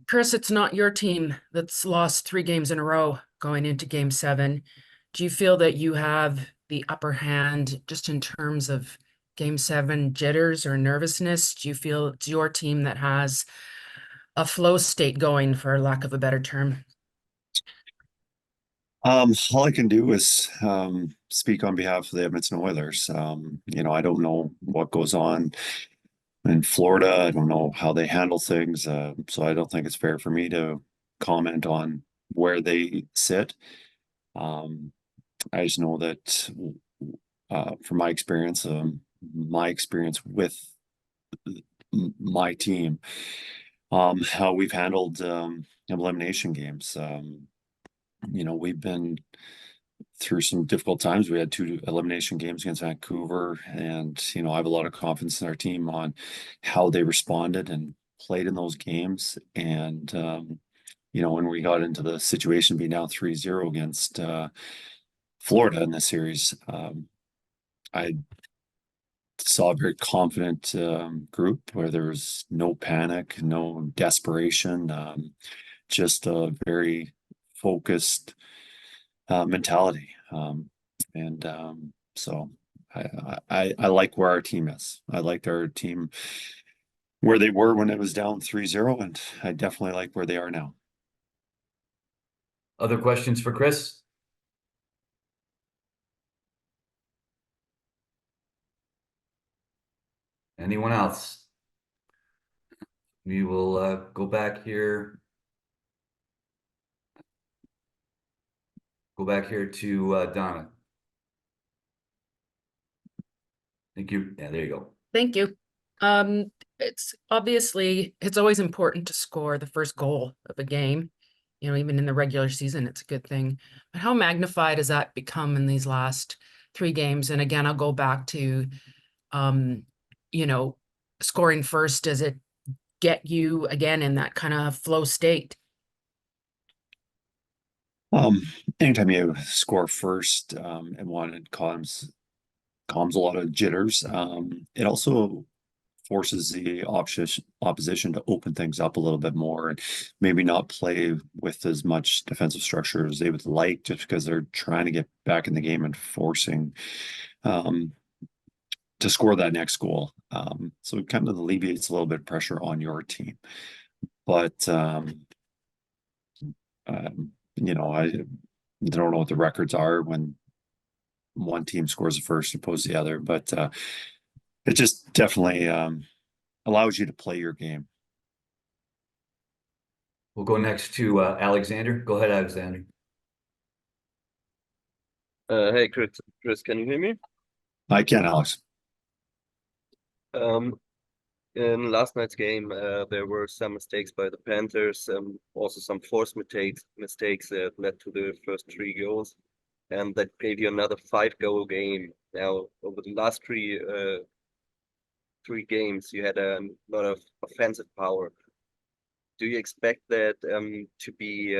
Kris, it's not your team that's lost 3 games in a row going into game 7. Do you feel that you have the upper hand just in terms of game 7 jitters or nervousness? Do you feel it's your team that has a flow state going, for lack of a better term? All I can do is speak on behalf of the Edmonton Oilers. I don't know what goes on in Florida. I don't know how they handle things. So I don't think it's fair for me to comment on where they sit. Um, I just know that from my experience with my team, how we've handled elimination games. We've been through some difficult times. We had 2 elimination games against Vancouver, and I have a lot of confidence in our team on how they responded and played in those games. And when we got into the situation being down 3-0 against Florida in this series, I saw a very confident group where there was no panic, no desperation, just a very focused mentality. So I like where our team is. I liked our team where they were when it was down 3-0, and I definitely like where they are now. Other questions for Kris? Anyone else? We will go back here. Go back here to Donna. Thank you. Yeah, there you go. Thank you. It's obviously it's always important to score the first goal of a game. Even in the regular season, it's a good thing. But how magnified has that become in these last 3 games? And again, I'll go back to um, you know, scoring first. Does it get you again in that kind of flow state? Um, Anytime you score first, and one, it calms a lot of jitters. It also forces the opposition to open things up a little bit more and maybe not play with as much defensive structure as they would like, just because they're trying to get back in the game and forcing um, to score that next goal. So it kind of alleviates a little bit of pressure on your team. But I don't know what the records are when one team scores the first opposed to the other, but it just definitely allows you to play your game. We'll go next to Alexander. Go ahead, Alexander. Hey, Chris, can you hear me? I can, Alex. Um, in last night's game, there were some mistakes by the Panthers, also some forced mistakes that led to the first 3 goals, and that gave you another 5 goal game. Now, over the last three games, you had a lot of offensive power. Do you expect that to be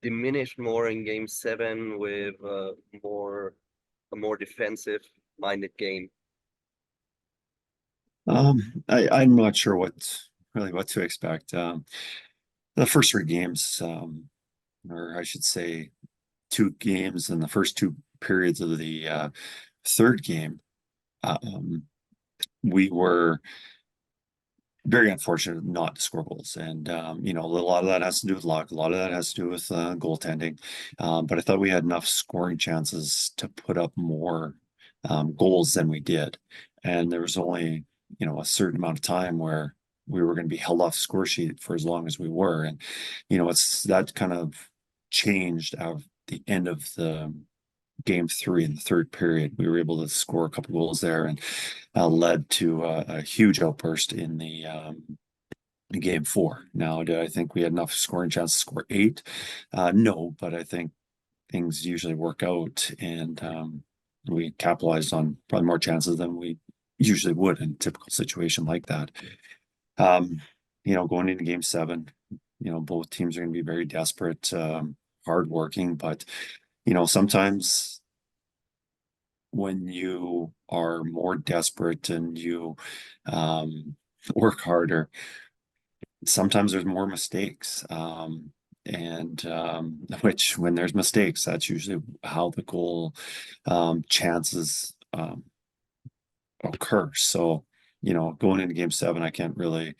diminished more in game 7 with a more defensive minded game? I'm not sure what to expect. The first 3 games, or I should say 2 games in the first 2 periods of the third game, um, we were very unfortunate not to score goals. And, a lot of that has to do with luck. A lot of that has to do with goaltending. But I thought we had enough scoring chances to put up more goals than we did. And there was only, a certain amount of time where we were going to be held off the score sheet for as long as we were. And, it's that kind of changed out of the end of the game 3 in the third period. We were able to score a couple goals there and led to a huge outburst in the game 4. Now, do I think we had enough scoring chances to score 8? No, but I think things usually work out, and we capitalized on probably more chances than we usually would in a typical situation like that. Going into game 7, both teams are going to be very desperate, hardworking, but sometimes when you are more desperate and you work harder, sometimes there's more mistakes. And which when there's mistakes, that's usually how the goal chances occur. So, going into game 7, I can't really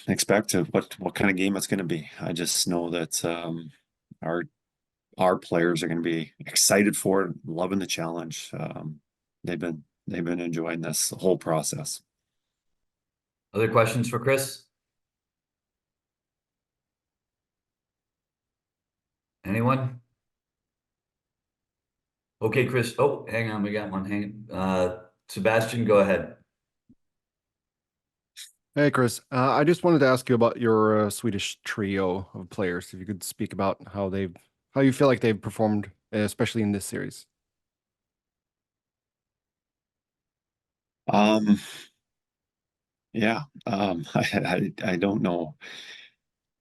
expect what kind of game it's going to be. I just know that our players are going to be excited for it, loving the challenge. They've been enjoying this whole process. Other questions for Kris? Anyone? Okay, Kris. Oh, hang on, we got one. Sebastian, go ahead. Hey, Kris. I just wanted to ask you about your Swedish trio of players. If you could speak about how you feel like they've performed, especially in this series. Yeah, I don't know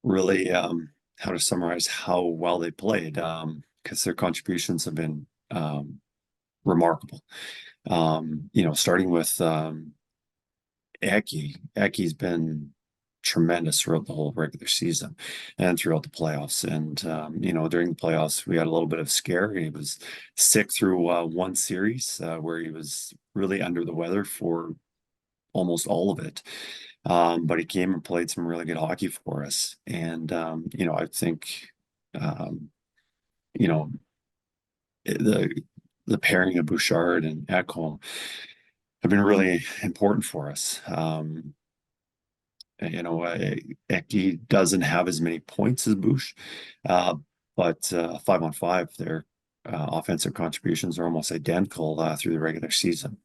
really how to summarize how well they played because their contributions have been remarkable. Starting with Ecky's been tremendous throughout the whole regular season and throughout the playoffs. And during the playoffs, we had a little bit of scare. He was sick through one series where he was really under the weather for almost all of it. But he came and played some really good hockey for us. And I think you know the pairing of Bouchard and Ekholm have been really important for us. Ecky doesn't have as many points as Bush, but 5-on-5, their offensive contributions are almost identical through the regular season.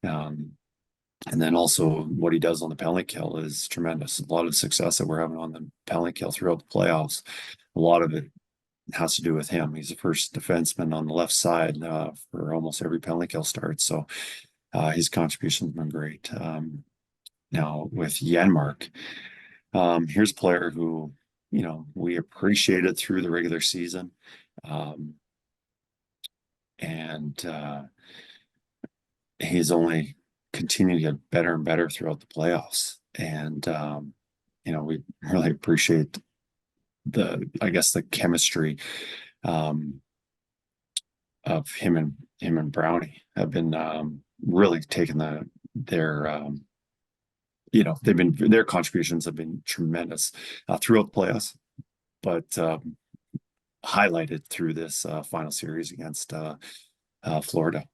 And then also what he does on the penalty kill is tremendous. A lot of the success that we're having on the penalty kill throughout the playoffs, a lot of it has to do with him. He's the first defenseman on the left side for almost every penalty kill start. So his contribution's been great. Now with Janmark, here's a player who, we appreciated through the regular season. And he's only continued to get better and better throughout the playoffs. And, we really appreciate the chemistry of him and Brownie have been really taking their their contributions have been tremendous throughout the playoffs, but highlighted through this final series against Florida.